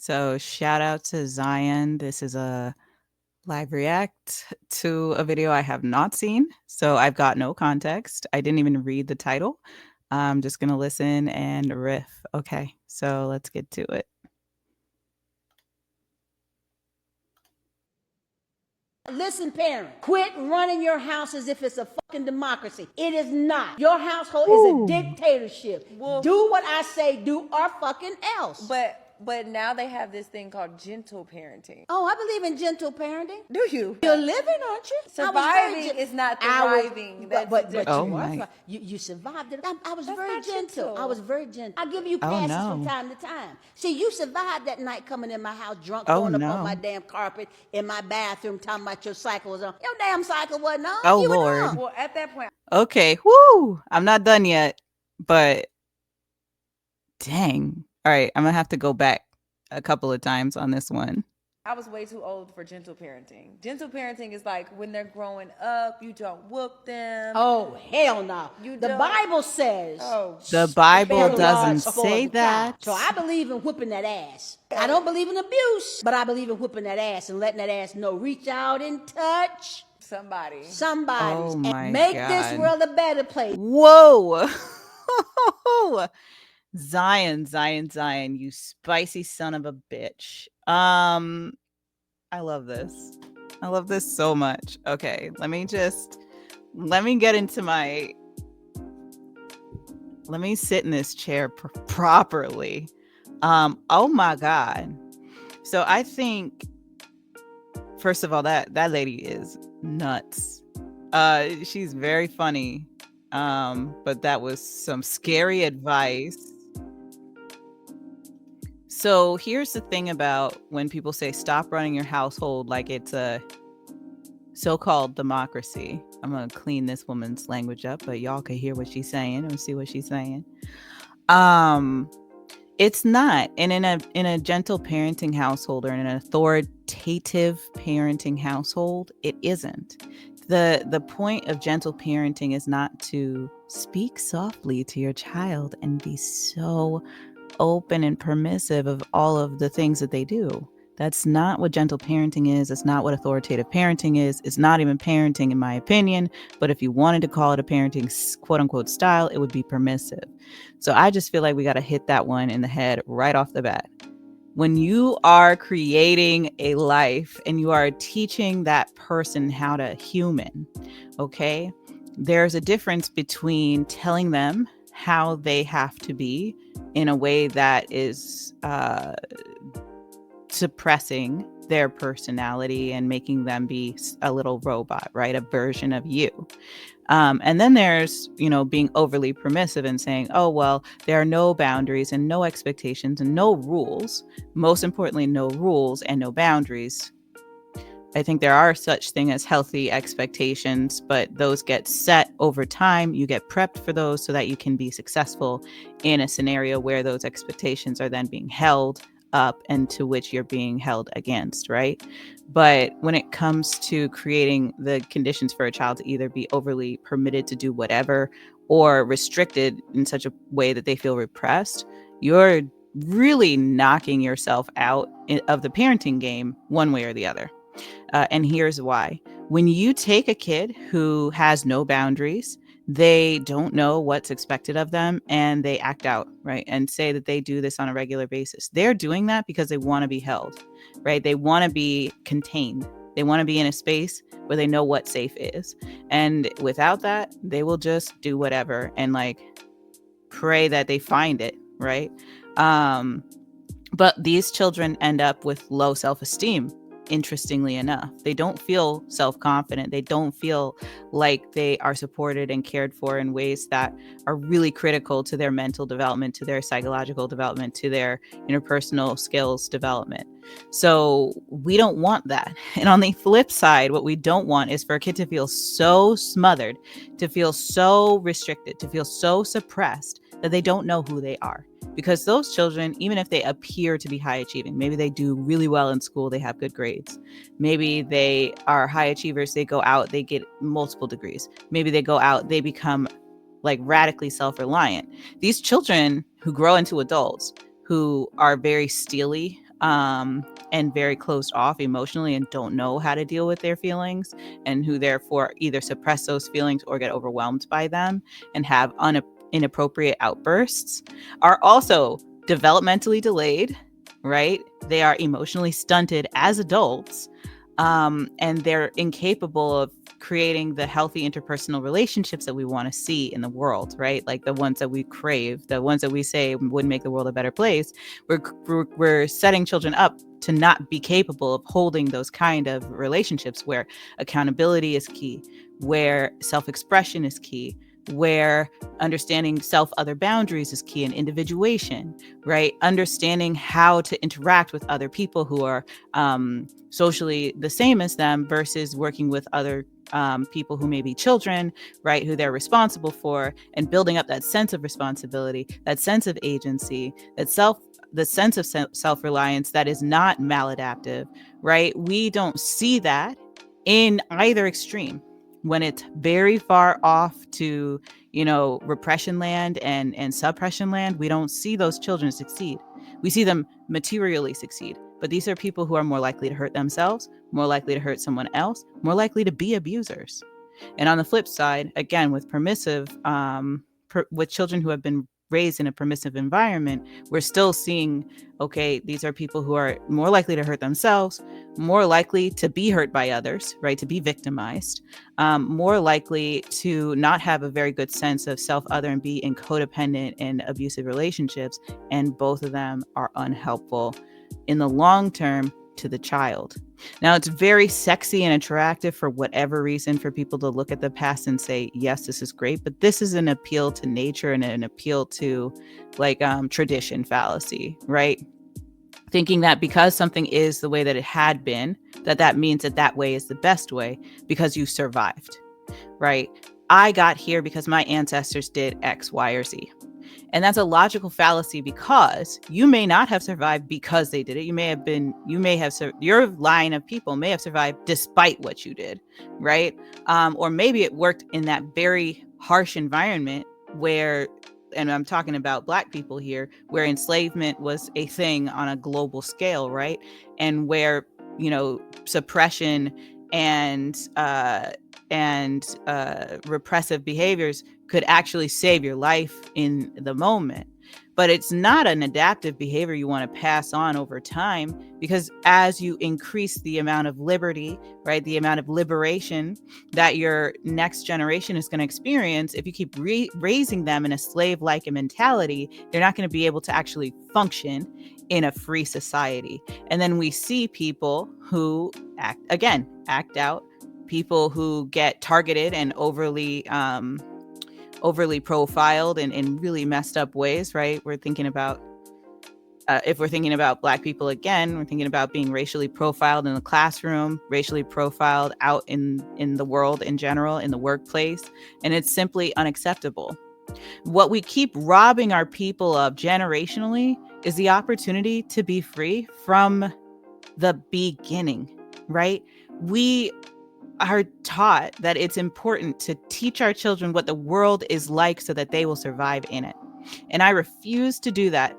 So shout out to Zion. This is a live react to a video I have not seen. So I've got no context. I didn't even read the title. I'm just going to listen and riff. Okay, so let's get to it. Listen, parent, quit running your house as if it's a fucking democracy. It is not. Your household is a dictatorship. Well, do what I say, do or fucking else. But now they have this thing called gentle parenting. Oh, I believe in gentle parenting. Do you? You're living, aren't you? Surviving is not thriving. But Oh you my. are. You survived it. I was That's very not gentle. gentle. I was very gentle. I give you Oh, passes no. from time to time. See, you survived that night coming in my house drunk, Oh, throwing up no. on my damn carpet in my bathroom, talking about your cycle was on. Your damn cycle wasn't on. Oh, you were Lord. drunk. Well, at that point, Okay, whoo! I'm not done yet, but dang. All right, I'm going to have to go back a couple of times on this one. I was way too old for gentle parenting. Gentle parenting is like when they're growing up, you don't whoop them. Oh, hell no. The don't. Bible says. The Bible Spare the doesn't rod for say the that. child. So I believe in whipping that ass. I don't believe in abuse, but I believe in whipping that ass and letting that ass know. Reach out and touch Somebody. somebody's Oh my and make this God. world a better place. Whoa. Zion, you spicy son of a bitch. I love this. I love this so much. Okay, let me get into my let me sit in this chair properly. Oh my God. So I think first of all that lady is nuts. She's very funny. But that was some scary advice. So here's the thing about when people say stop running your household like it's a so-called democracy. I'm gonna clean this woman's language up, but y'all can hear what she's saying and see what she's saying. It's not. And in a gentle parenting household or in an authoritative parenting household, it isn't. The point of gentle parenting is not to speak softly to your child and be so open and permissive of all of the things that they do. That's not what gentle parenting is. It's not what authoritative parenting is. It's not even parenting, in my opinion. But if you wanted to call it a parenting quote unquote style, it would be permissive. So I just feel like we got to hit that one in the head right off the bat. When you are creating a life and you are teaching that person how to human, okay, there's a difference between telling them how they have to be in a way that is suppressing their personality and making them be a little robot, right? A version of you. And then there's, being overly permissive and saying, oh, well, there are no boundaries and no expectations and no rules. Most importantly, no rules and no boundaries. I think there are such thing as healthy expectations, but those get set over time. You get prepped for those so that you can be successful in a scenario where those expectations are then being held up and to which you're being held against, right? But when it comes to creating the conditions for a child to either be overly permitted to do whatever or restricted in such a way that they feel repressed, you're really knocking yourself out of the parenting game one way or the other. And here's why. When you take a kid who has no boundaries, they don't know what's expected of them and they act out, right? And say that they do this on a regular basis. They're doing that because they want to be held, right? They want to be contained. They want to be in a space where they know what safe is. And without that, they will just do whatever and pray that they find it, right? But these children end up with low self-esteem. Interestingly enough, they don't feel self-confident. They don't feel like they are supported and cared for in ways that are really critical to their mental development, to their psychological development, to their interpersonal skills development. So we don't want that. And on the flip side, what we don't want is for a kid to feel so smothered, to feel so restricted, to feel so suppressed that they don't know who they are. Because those children, even if they appear to be high achieving, maybe they do really well in school, they have good grades. Maybe they are high achievers, they go out, they get multiple degrees. Maybe they go out, they become radically self-reliant. These children who grow into adults, who are very steely and very closed off emotionally and don't know how to deal with their feelings, and who therefore either suppress those feelings or get overwhelmed by them and have inappropriate outbursts, are also developmentally delayed, right? They are emotionally stunted as adults, and they're incapable of creating the healthy interpersonal relationships that we want to see in the world, right? Like the ones that we crave, the ones that we say would make the world a better place. We're setting children up to not be capable of holding those kind of relationships where accountability is key, where self-expression is key, where understanding self-other boundaries is key, and individuation, right? Understanding how to interact with other people who are socially the same as them versus working with other people who may be children, right, who they're responsible for, and building up that sense of responsibility, that sense of agency, the sense of self-reliance that is not maladaptive, right? We don't see that in either extreme. When it's very far off to, repression land and suppression land, we don't see those children succeed. We see them materially succeed. But these are people who are more likely to hurt themselves, more likely to hurt someone else, more likely to be abusers. And on the flip side, again, with with children who have been raised in a permissive environment, we're still seeing, okay, these are people who are more likely to hurt themselves, more likely to be hurt by others, right, to be victimized, more likely to not have a very good sense of self-other and be in codependent and abusive relationships. And both of them are unhelpful in the long term to the child. Now, it's very sexy and attractive for whatever reason for people to look at the past and say, yes, this is great, but this is an appeal to nature and an appeal to tradition fallacy, right? Thinking that because something is the way that it had been, that means that way is the best way because you survived, right? I got here because my ancestors did X, Y, or Z. And that's a logical fallacy because you may not have survived because they did it. Your line of people may have survived despite what you did, right? Or maybe it worked in that very harsh environment where, and I'm talking about Black people here, where enslavement was a thing on a global scale, right? And where, suppression and repressive behaviors could actually save your life in the moment. But it's not an adaptive behavior you want to pass on over time, because as you increase the amount of liberty, right, the amount of liberation that your next generation is going to experience, if you keep raising them in a slave-like mentality, they're not going to be able to actually function in a free society. And then we see people who act out, people who get targeted and overly profiled in really messed up ways, right? We're thinking about, if we're thinking about Black people again, we're thinking about being racially profiled in the classroom, racially profiled out in the world in general, in the workplace, and it's simply unacceptable. What we keep robbing our people of generationally is the opportunity to be free from the beginning, right? We are taught that it's important to teach our children what the world is like so that they will survive in it. And I refuse to do that.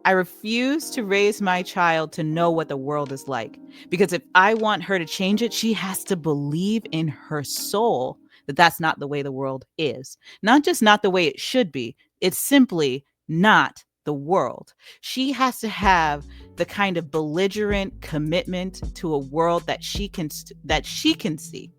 I refuse to raise my child to know what the world is like, because if I want her to change it, she has to believe in her soul that that's not the way the world is. Not just not the way it should be. It's simply not the world. She has to have the kind of belligerent commitment to a world that she can see,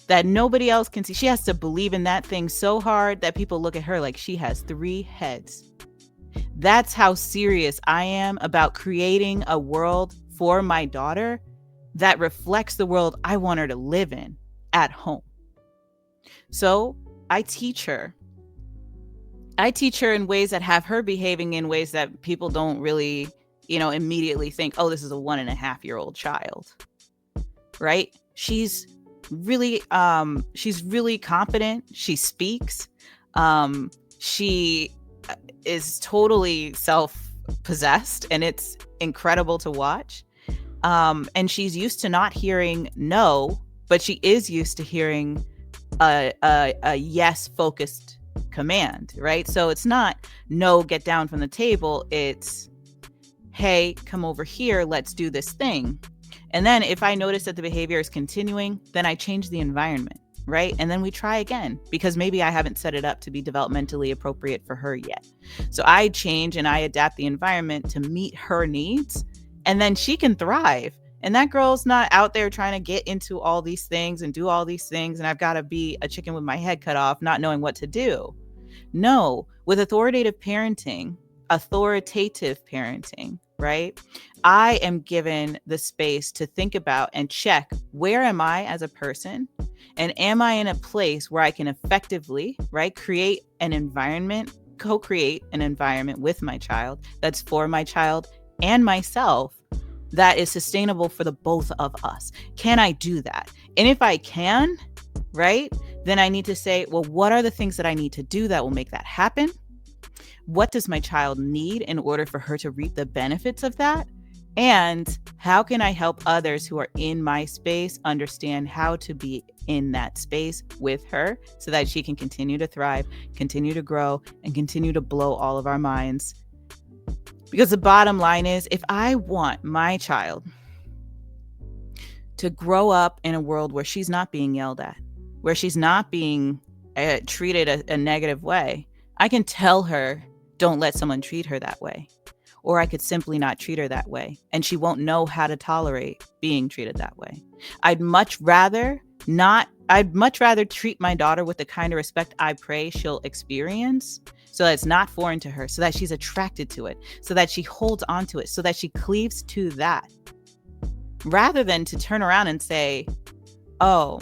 that nobody else can see. She has to believe in that thing so hard that people look at her like she has 3 heads. That's how serious I am about creating a world for my daughter that reflects the world I want her to live in at home. So I teach her in ways that have her behaving in ways that people don't really, immediately think, oh, this is a 1.5-year-old child, right? She's really confident. She speaks. She is totally self-possessed, and it's incredible to watch. And she's used to not hearing no, but she is used to hearing a yes-focused command, right? So it's not no, get down from the table. It's, hey, come over here, let's do this thing. And then if I notice that the behavior is continuing, then I change the environment, right? And then we try again, because maybe I haven't set it up to be developmentally appropriate for her yet. So I change and I adapt the environment to meet her needs, and then she can thrive. And that girl's not out there trying to get into all these things and do all these things, and I've got to be a chicken with my head cut off, not knowing what to do. No, with authoritative parenting, right? I am given the space to think about and check, where am I as a person? And am I in a place where I can effectively, right, create an environment, co-create an environment with my child that's for my child and myself, that is sustainable for the both of us? Can I do that? And if I can, right, then I need to say, well, what are the things that I need to do that will make that happen? What does my child need in order for her to reap the benefits of that? And how can I help others who are in my space understand how to be in that space with her so that she can continue to thrive, continue to grow, and continue to blow all of our minds? Because the bottom line is, if I want my child to grow up in a world where she's not being yelled at, where she's not being treated a negative way, I can tell her, don't let someone treat her that way. Or I could simply not treat her that way, and she won't know how to tolerate being treated that way. I'd much rather treat my daughter with the kind of respect I pray she'll experience, so that it's not foreign to her, so that she's attracted to it, so that she holds on to it, so that she cleaves to that, rather than to turn around and say, oh,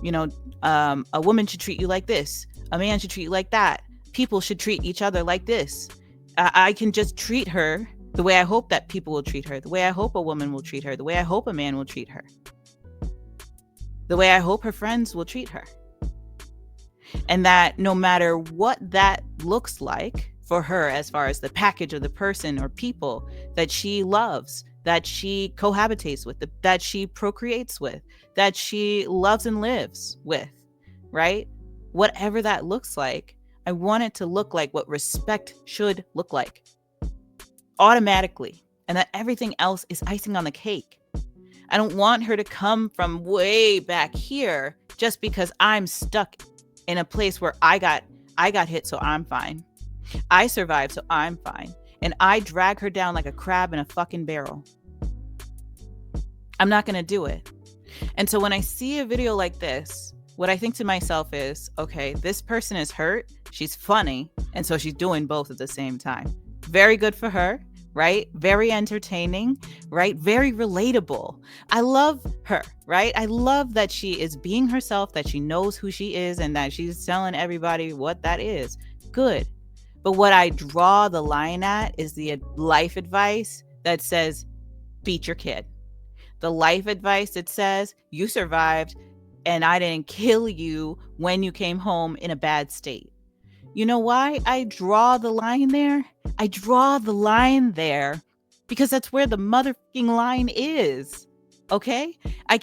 a woman should treat you like this, a man should treat you like that, people should treat each other like this. I can just treat her the way I hope that people will treat her, the way I hope a woman will treat her, the way I hope a man will treat her, the way I hope her friends will treat her. And that no matter what that looks like for her, as far as the package of the person or people that she loves, that she cohabitates with, that she procreates with, that she loves and lives with, right? Whatever that looks like, I want it to look like what respect should look like automatically, and that everything else is icing on the cake. I don't want her to come from way back here just because I'm stuck in a place where I got hit, so I'm fine. I survived, so I'm fine. And I drag her down like a crab in a fucking barrel. I'm not going to do it. And so when I see a video like this, what I think to myself is, okay, this person is hurt, she's funny, and so she's doing both at the same time. Very good for her, right? Very entertaining, right? Very relatable. I love her, right? I love that she is being herself, that she knows who she is, and that she's telling everybody what that is. Good. But what I draw the line at is the life advice that says, beat your kid. The life advice that says, you survived, and I didn't kill you when you came home in a bad state. You know why I draw the line there? I draw the line there because that's where the motherfucking line is. Okay? I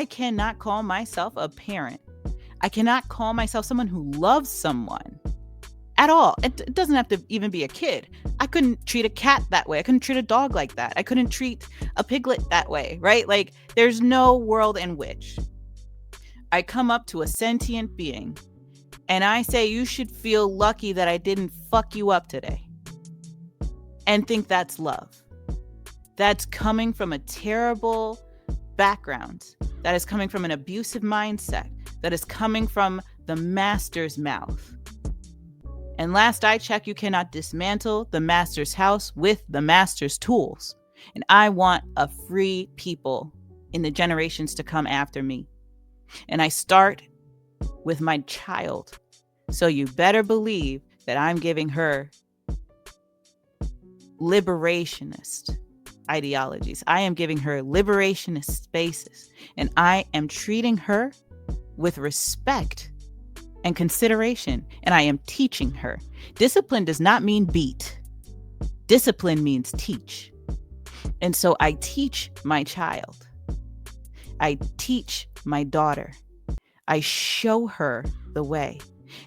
cannot call myself a parent. I cannot call myself someone who loves someone at all. It doesn't have to even be a kid. I couldn't treat a cat that way. I couldn't treat a dog like that. I couldn't treat a piglet that way, right? Like, there's no world in which I come up to a sentient being and I say, you should feel lucky that I didn't fuck you up today, and think that's love. That's coming from a terrible background. That is coming from an abusive mindset. That is coming from the master's mouth. And last I checked, you cannot dismantle the master's house with the master's tools. And I want a free people in the generations to come after me. And I start with my child. So you better believe that I'm giving her liberationist ideologies. I am giving her liberationist spaces. And I am treating her with respect and consideration, and I am teaching her. Discipline does not mean beat. Discipline means teach. And so I teach my child. I teach my daughter. I show her the way.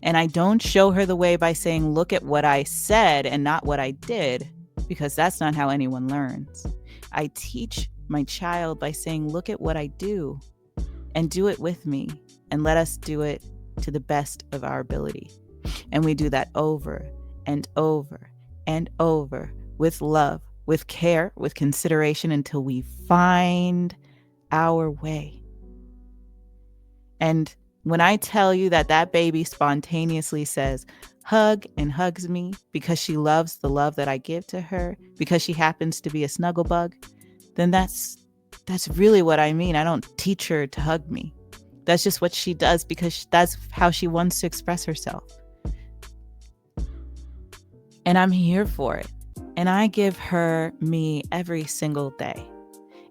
And I don't show her the way by saying, look at what I said and not what I did, because that's not how anyone learns. I teach my child by saying, look at what I do and do it with me, and let us do it to the best of our ability. And we do that over and over and over with love, with care, with consideration, until we find our way. And when I tell you that that baby spontaneously says, hug, and hugs me because she loves the love that I give to her, because she happens to be a snuggle bug, then that's really what I mean. I don't teach her to hug me. That's just what she does, because that's how she wants to express herself. And I'm here for it. And I give her me every single day.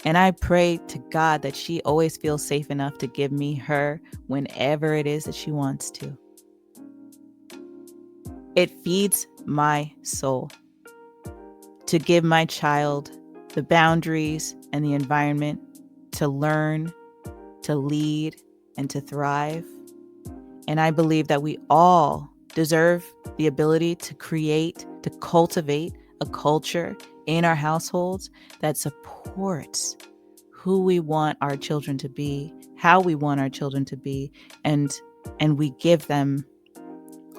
And I pray to God that she always feels safe enough to give me her whenever it is that she wants to. It feeds my soul to give my child the boundaries and the environment to learn, to lead, and to thrive. And I believe that we all deserve the ability to create, to cultivate a culture in our households that supports who we want our children to be, how we want our children to be, and we give them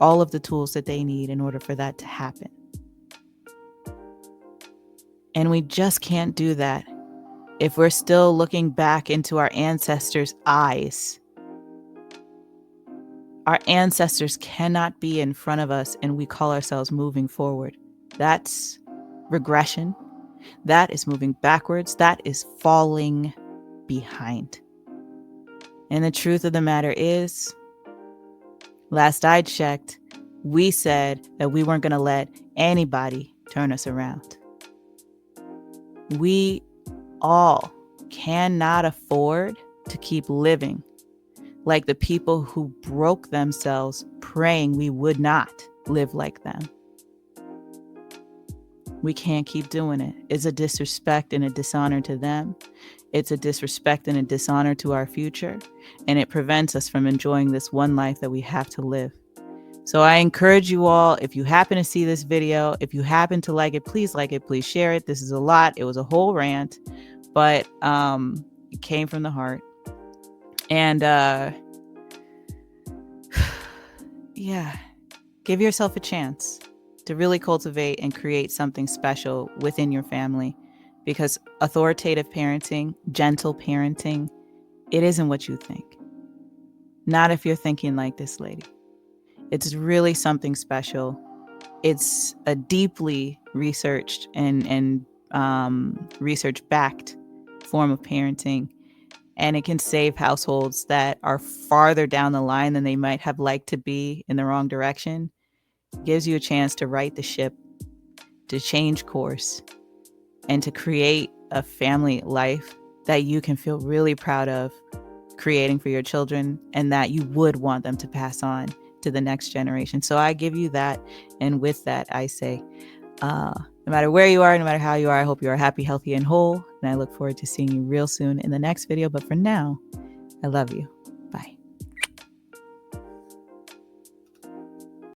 all of the tools that they need in order for that to happen. And we just can't do that if we're still looking back into our ancestors' eyes. Our ancestors cannot be in front of us and we call ourselves moving forward. That's regression. That is moving backwards. That is falling behind. And the truth of the matter is, last I checked, we said that we weren't going to let anybody turn us around. We all cannot afford to keep living like the people who broke themselves praying we would not live like them. We can't keep doing it. It's a disrespect and a dishonor to them. It's a disrespect and a dishonor to our future. And it prevents us from enjoying this one life that we have to live. So I encourage you all, if you happen to see this video, if you happen to like it, please share it. This is a lot. It was a whole rant, but it came from the heart. And yeah, give yourself a chance to really cultivate and create something special within your family, because authoritative parenting, gentle parenting, it isn't what you think. Not if you're thinking like this lady. It's really something special. It's a deeply researched and research-backed form of parenting. And it can save households that are farther down the line than they might have liked to be in the wrong direction. It gives you a chance to right the ship, to change course, and to create a family life that you can feel really proud of creating for your children, and that you would want them to pass on to the next generation. So I give you that. And with that, I say, no matter where you are, no matter how you are, I hope you are happy, healthy, and whole. And I look forward to seeing you real soon in the next video. But for now, I love you. Bye.